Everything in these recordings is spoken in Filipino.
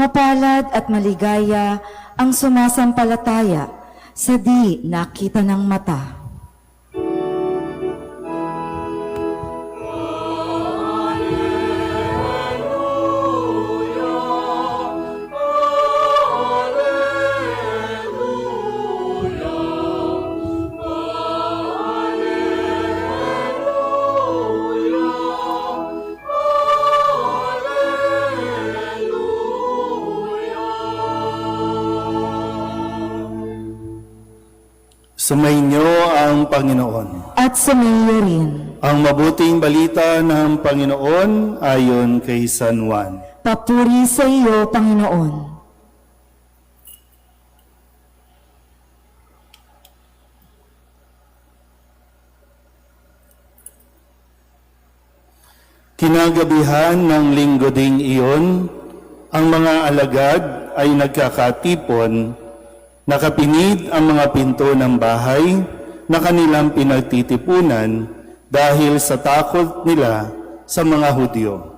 Mapalad at maligaya ang sumasampalataya sa di nakita ng mata. Sumainyo ang Panginoon. At sumayo rin. Ang mabuting balita ng Panginoon ayon kay San Juan. Papuri sa iyo, Panginoon. Kinagabihan ng linggo ding iyon, ang mga alagad ay nagkakatipon. Nakapinid ang mga pinto ng bahay na kanilang pinagtitipunan dahil sa takot nila sa mga Hudyo.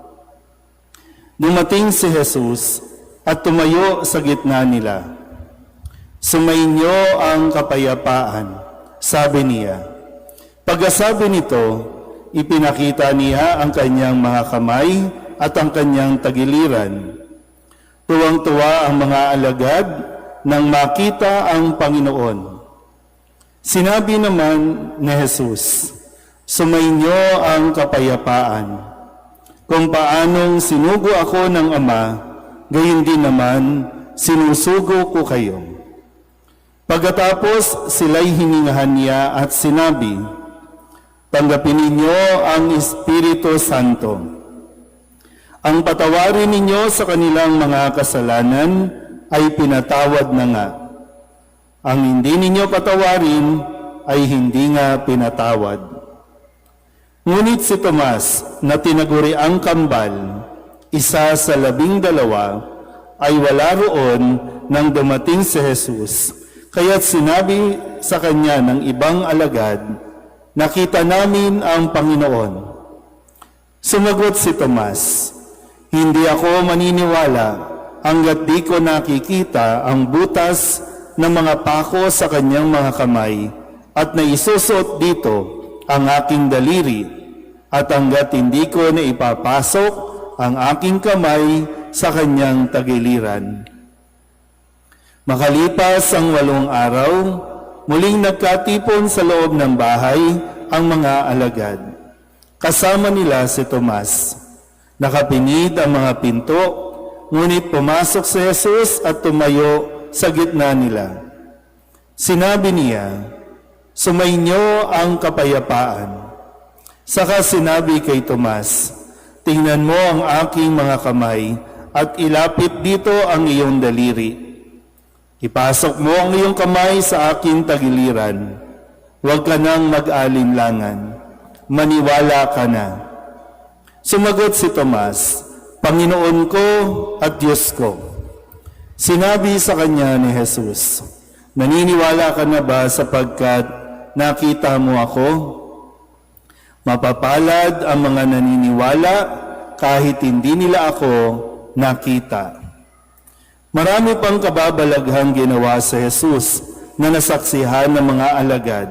Dumating si Jesus at tumayo sa gitna nila. Sumainyo ang kapayapaan, sabi niya. Pagkasabi nito, ipinakita niya ang kanyang mga kamay at ang kanyang tagiliran. Tuwang-tuwa ang mga alagad nang makita ang Panginoon. Sinabi naman ni Jesus, sumainyo ang kapayapaan. Kung paanong sinugo ako ng Ama, gayon din naman sinusugo ko kayo. Pagkatapos sila'y hiningahan niya at sinabi, tanggapin ninyo ang Espiritu Santo. Ang patawarin ninyo sa kanilang mga kasalanan ay pinatawad na nga. Ang hindi ninyo patawarin ay hindi nga pinatawad. Ngunit si Tomas na tinaguri ang kambal, isa sa 12, ay wala roon nang dumating si Jesus. Kaya't sinabi sa kanya ng ibang alagad, nakita namin ang Panginoon. Sumagot si Tomas, hindi ako maniniwala hanggat di ko nakikita ang butas ng mga pako sa kanyang mga kamay at naisusot dito ang aking daliri at hanggat hindi ko na ipapasok ang aking kamay sa kanyang tagiliran. Makalipas ang 8 araw, muling nagkatipon sa loob ng bahay ang mga alagad. Kasama nila si Tomas. Nakapinid ang mga pinto, ngunit pumasok si Jesus at tumayo sa gitna nila. Sinabi niya, sumainyo ang kapayapaan. Saka sinabi kay Tomas, tingnan mo ang aking mga kamay at ilapit dito ang iyong daliri. Ipasok mo ang iyong kamay sa aking tagiliran. Huwag ka nang mag-alinlangan. Maniwala ka na. Sumagot si Tomas, Panginoon ko at Diyos ko. Sinabi sa kanya ni Jesus, naniniwala ka na ba sapagkat nakita mo ako? Mapapalad ang mga naniniwala kahit hindi nila ako nakita. Marami pang kababalaghang ginawa sa Jesus na nasaksihan ng mga alagad,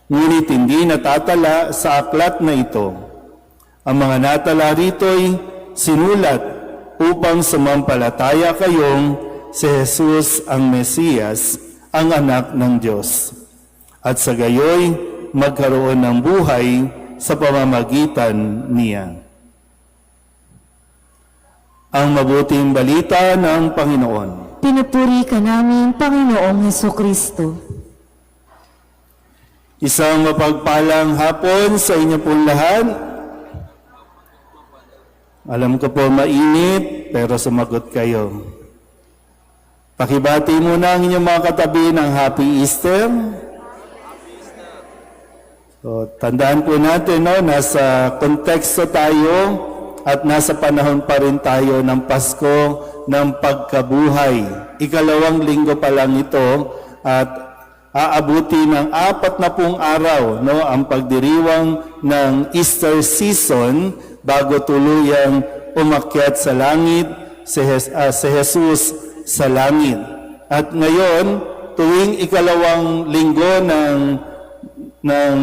ngunit hindi natatala sa aklat na ito. Ang mga natala rito'y sinulat upang sumampalataya kayong si Jesus ang Mesiyas, ang anak ng Diyos. At sa gayoy, magkaroon ng buhay sa pamamagitan niya. Ang mabuting balita ng Panginoon. Pinupuri ka namin, Panginoong Hesukristo. Isang mapagpalang hapon sa inyo pong lahat. Alam ko po mainit, pero sumagot kayo. Pakibati muna ang inyong mga katabi ng Happy Easter. So, tandaan po natin, no, nasa konteksto tayo at nasa panahon pa rin tayo ng Pasko ng pagkabuhay. 2 linggo pa lang ito at aabuti ng 40 araw, no, ang pagdiriwang ng Easter season bago tuluyang umakyat sa langit si Jesus sa langit. At ngayon, tuwing ikalawang linggo ng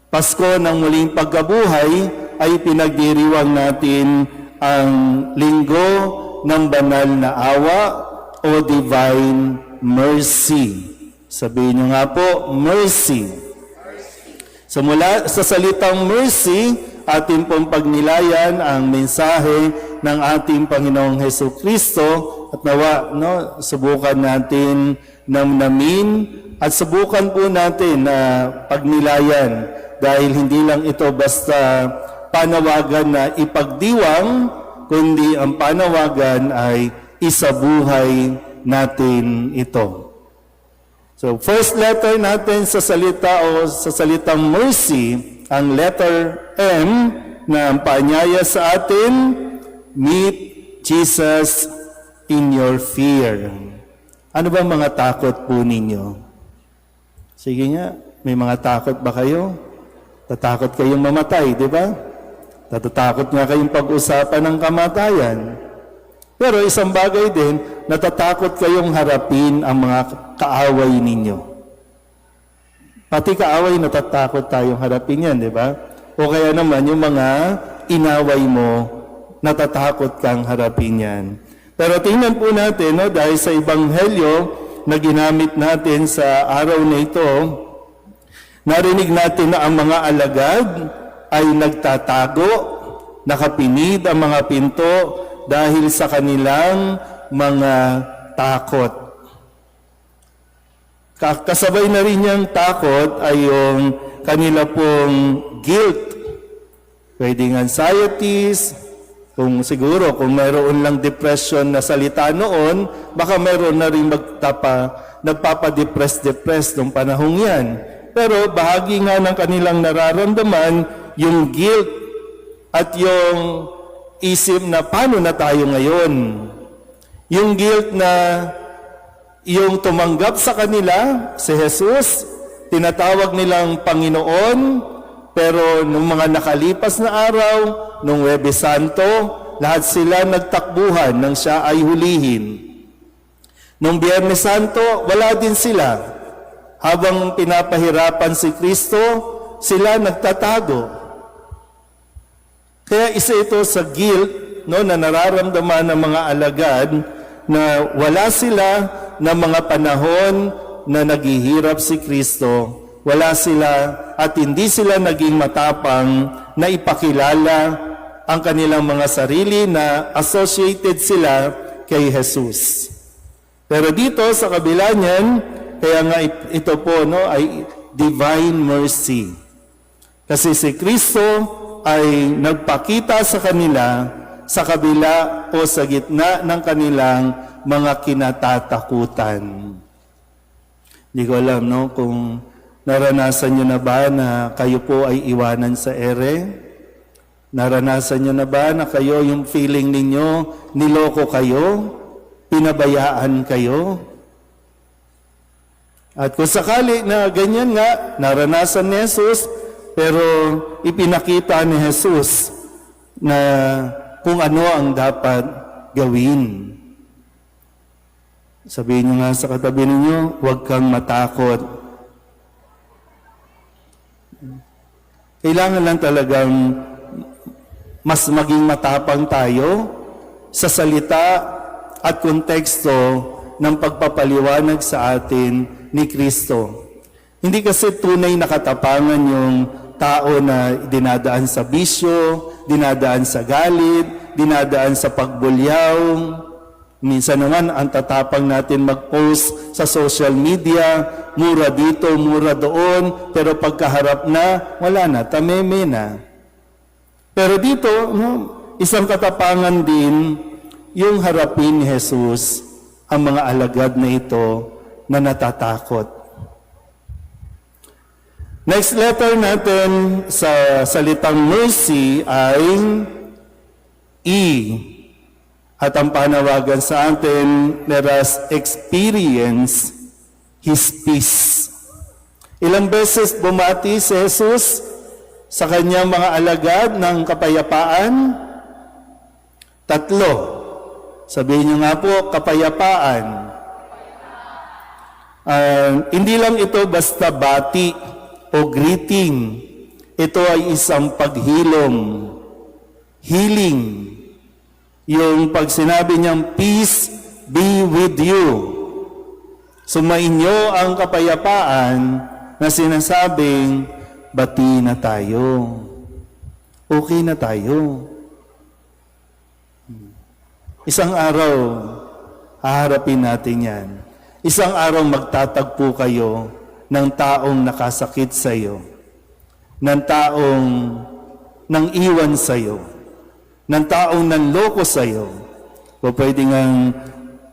Pasko ng muling pagkabuhay, ay pinagdiriwang natin ang linggo ng banal na awa o divine mercy. Sabihin nyo nga po, mercy. So mula sa salitang mercy, atin pong pagnilayan ang mensahe ng ating Panginoong Hesukristo at nawa, subukan natin namnamin at subukan po natin na pagnilayan dahil hindi lang ito basta panawagan na ipagdiwang, kundi ang panawagan ay isabuhay natin ito. So, first letter natin sa salitang mercy, ang letter M na ang paanyaya sa atin, meet Jesus in your fear. Ano ba mga takot po ninyo? Sige nga, may mga takot ba kayo? Tatakot kayong mamatay, di ba? Natatakot nga kayong pag-usapan ng kamatayan. Pero isang bagay din, natatakot kayong harapin ang mga kaaway ninyo. Pati kaaway, natatakot tayong harapin yan, di ba? O kaya naman, yung mga inaway mo, natatakot kang harapin yan. Pero tingnan po natin, dahil sa Ebanghelyo na ginamit natin sa araw na ito, narinig natin na ang mga alagad ay nagtatago, nakapinid ang mga pinto dahil sa kanilang mga takot. Kasabay na rin niyang takot ay yung kanila pong guilt, pwedeng anxieties, kung siguro, kung mayroon lang depression na salita noon, baka mayroon na rin nagpapadepress nung panahong yan. Pero bahagi nga ng kanilang nararamdaman, yung guilt at yung isip na paano na tayo ngayon. Yung guilt na yung tumanggap sa kanila, si Jesus, tinatawag nilang Panginoon, pero nung mga nakalipas na araw, nung Huwebes Santo, lahat sila nagtakbuhan nang siya ay hulihin. Nung Biyernes Santo, wala din sila. Habang pinapahirapan si Kristo, sila nagtatago. Kaya isa ito sa guilt na nararamdaman ng mga alagad na wala sila na mga panahon na naghihirap si Kristo. Wala sila at hindi sila naging matapang na ipakilala ang kanilang mga sarili na associated sila kay Jesus. Pero dito sa kabila niyan, kaya nga ito po ay divine mercy. Kasi si Kristo ay nagpakita sa kanila sa kabila o sa gitna ng kanilang mga kinatatakutan. Hindi ko alam kung naranasan nyo na ba na kayo po ay iwanan sa ere? Naranasan nyo na ba na kayo, yung feeling ninyo, niloko kayo? Pinabayaan kayo? At kung sakali na ganyan nga, naranasan ni Jesus, pero ipinakita ni Jesus na kung ano ang dapat gawin. Sabihin nyo nga sa katabi ninyo, huwag kang matakot. Kailangan lang talagang mas maging matapang tayo sa salita at konteksto ng pagpapaliwanag sa atin ni Kristo. Hindi kasi tunay na katapangan yung tao na dinadaan sa bisyo, dinadaan sa galit, dinadaan sa pagbulyaw. Minsan naman, ang tatapang natin mag-post sa social media, mura dito, mura doon, pero pagkaharap na, wala na, tameme na. Pero dito, isang katapangan din, yung harapin ni Jesus ang mga alagad na ito na natatakot. Next letter natin sa salitang mercy ay E. At ang panawagan sa atin, let us experience His peace. Ilang beses bumati si Jesus sa kanyang mga alagad ng kapayapaan? 3. Sabihin niyo nga po, kapayapaan. Hindi lang ito basta bati o greeting. Ito ay isang paghilom. Healing. Yung pag sinabi niyang, peace be with you. Sumainyo ang kapayapaan na sinasabing, bati na tayo. Okay na tayo. Isang araw, haharapin natin yan. Isang araw magtatagpo kayo ng taong nakasakit sa iyo, ng taong nang iwan sa iyo, ng taong nanloko sa iyo. O pwede nga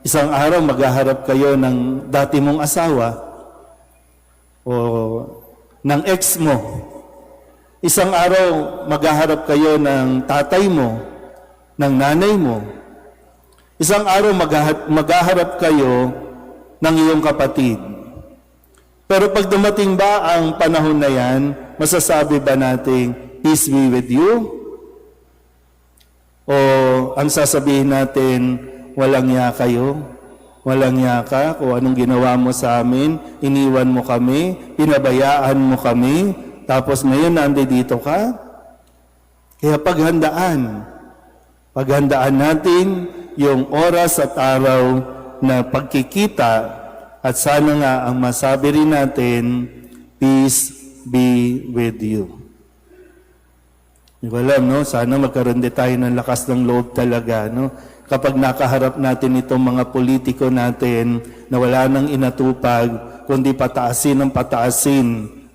isang araw maghaharap kayo ng dati mong asawa o ng ex mo. Isang araw maghaharap kayo ng tatay mo, ng nanay mo. Isang araw maghaharap kayo ng iyong kapatid. Pero pag dumating ba ang panahon na yan, masasabi ba nating, peace be with you? O ang sasabihin natin, walang ya kayo? Walang ya ka? Kung anong ginawa mo sa amin, iniwan mo kami, pinabayaan mo kami, tapos ngayon nandito ka? Kaya paghandaan natin yung oras at araw na pagkikita at sana nga ang masabi rin natin, peace be with you. Hindi ko alam, no? Sana magkaroon din tayo ng lakas ng loob talaga, no? Kapag nakaharap natin itong mga politiko natin na wala nang inatupag, kundi pataasin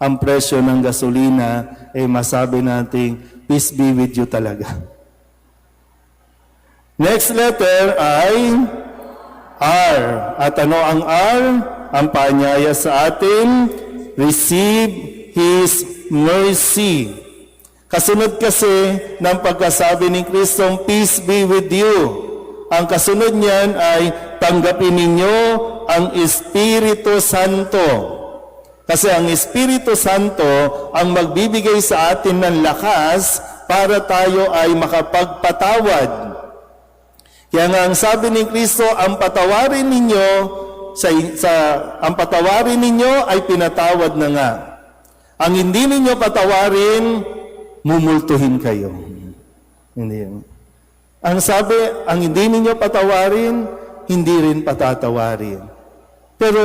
ang presyo ng gasolina, masabi natin, peace be with you talaga. Next letter ay R. At ano ang R? Ang paanyaya sa atin, receive His mercy. Kasunod kasi ng pagkasabi ni Kristong, peace be with you. Ang kasunod niyan ay tanggapin ninyo ang Espiritu Santo. Kasi ang Espiritu Santo ang magbibigay sa atin ng lakas para tayo ay makapagpatawad. Kaya nga ang sabi ni Kristo, ang patawarin ninyo ay pinatawad na nga. Ang hindi ninyo patawarin, mumultuhin kayo. Hindi. Ang sabi, ang hindi ninyo patawarin, hindi rin patatawarin. Pero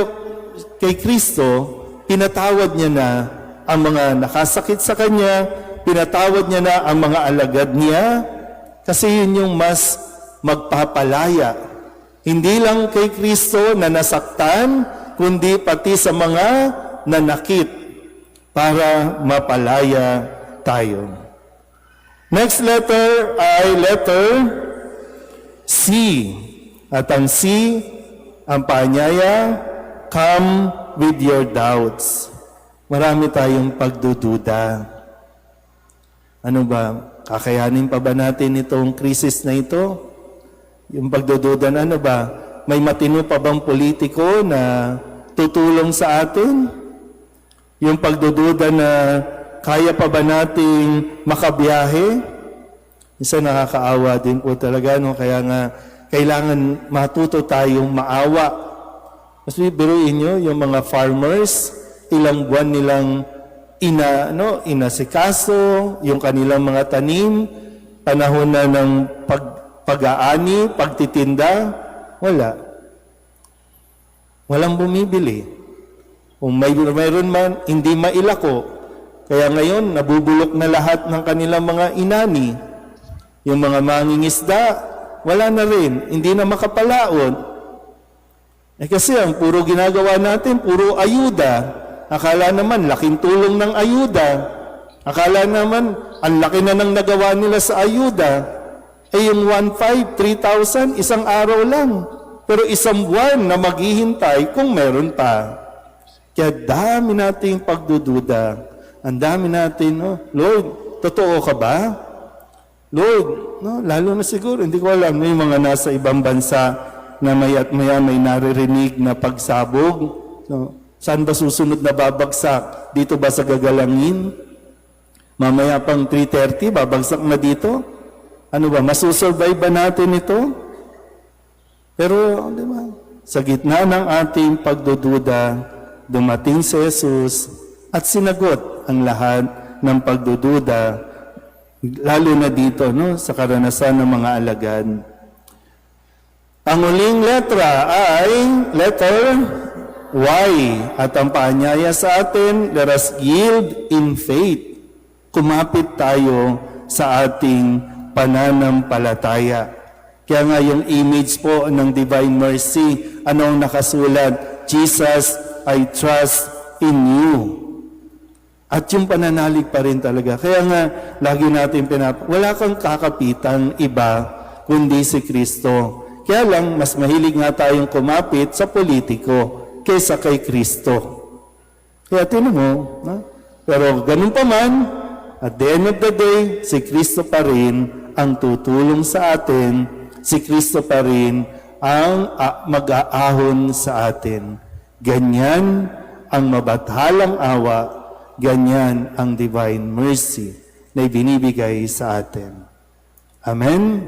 kay Kristo, pinatawad niya na ang mga nakasakit sa Kanya, pinatawad niya na ang mga alagad niya, kasi yun yung mas magpapalaya. Hindi lang kay Kristo na nasaktan, kundi pati sa mga nanakit para mapalaya tayo. Next letter ay letter C. At ang C, ang paanyaya, come with your doubts. Marami tayong pagdududa. Ano ba? Kakayanin pa ba natin itong krisis na ito? Yung pagdududa na ano ba? May matino pa bang politiko na tutulong sa atin? Yung pagdududa na kaya pa ba nating makabiyahe? Isa nakakaawa din po talaga, no? Kaya nga, kailangan matuto tayong maawa. Mas biruin nyo, yung mga farmers, ilang buwan nilang inasikaso, yung kanilang mga tanim, panahon na ng pag-aani, pagtitinda, wala. Walang bumibili. Kung mayroon man, hindi mailako. Kaya ngayon, nabubulok na lahat ng kanilang mga inani. Yung mga mangingisda, wala na rin. Hindi na makapalaon. Kasi ang puro ginagawa natin, puro ayuda. Akala naman, laking tulong ng ayuda. Akala naman, ang laki na nang nagawa nila sa ayuda. Yung 1,500, 3,000, isang araw lang. Pero isang buwan na maghihintay kung meron pa. Kaya dami nating pagdududa. Ang dami natin, Lord, totoo ka ba? Lord, lalo na siguro, hindi ko alam, may mga nasa ibang bansa na maya't maya may naririnig na pagsabog. Saan ba susunod na babagsak? Dito ba sa gagalangin? Mamaya pang 3:30, babagsak na dito? Ano ba, masusurvive ba natin ito? Pero, di ba, sa gitna ng ating pagdududa, dumating si Jesus at sinagot ang lahat ng pagdududa, lalo na dito, no, sa karanasan ng mga alagad. Ang uling letra ay letter Y. At ang paanyaya sa atin, let us yield in faith. Kumapit tayo sa ating pananampalataya. Kaya nga yung image po ng Divine Mercy, anong nakasulat? Jesus, I trust in you. At yung pananalig pa rin talaga. Kaya nga, lagi natin wala kang kakapitang iba kundi si Kristo. Kaya lang, mas mahilig nga tayong kumapit sa politiko kaysa kay Kristo. Kaya tinan mo, no? Pero ganun pa man, at the end of the day, si Kristo pa rin ang tutulong sa atin, si Kristo pa rin ang mag-aahon sa atin. Ganyan ang mabathalang awa, ganyan ang divine mercy na ibinibigay sa atin. Amen?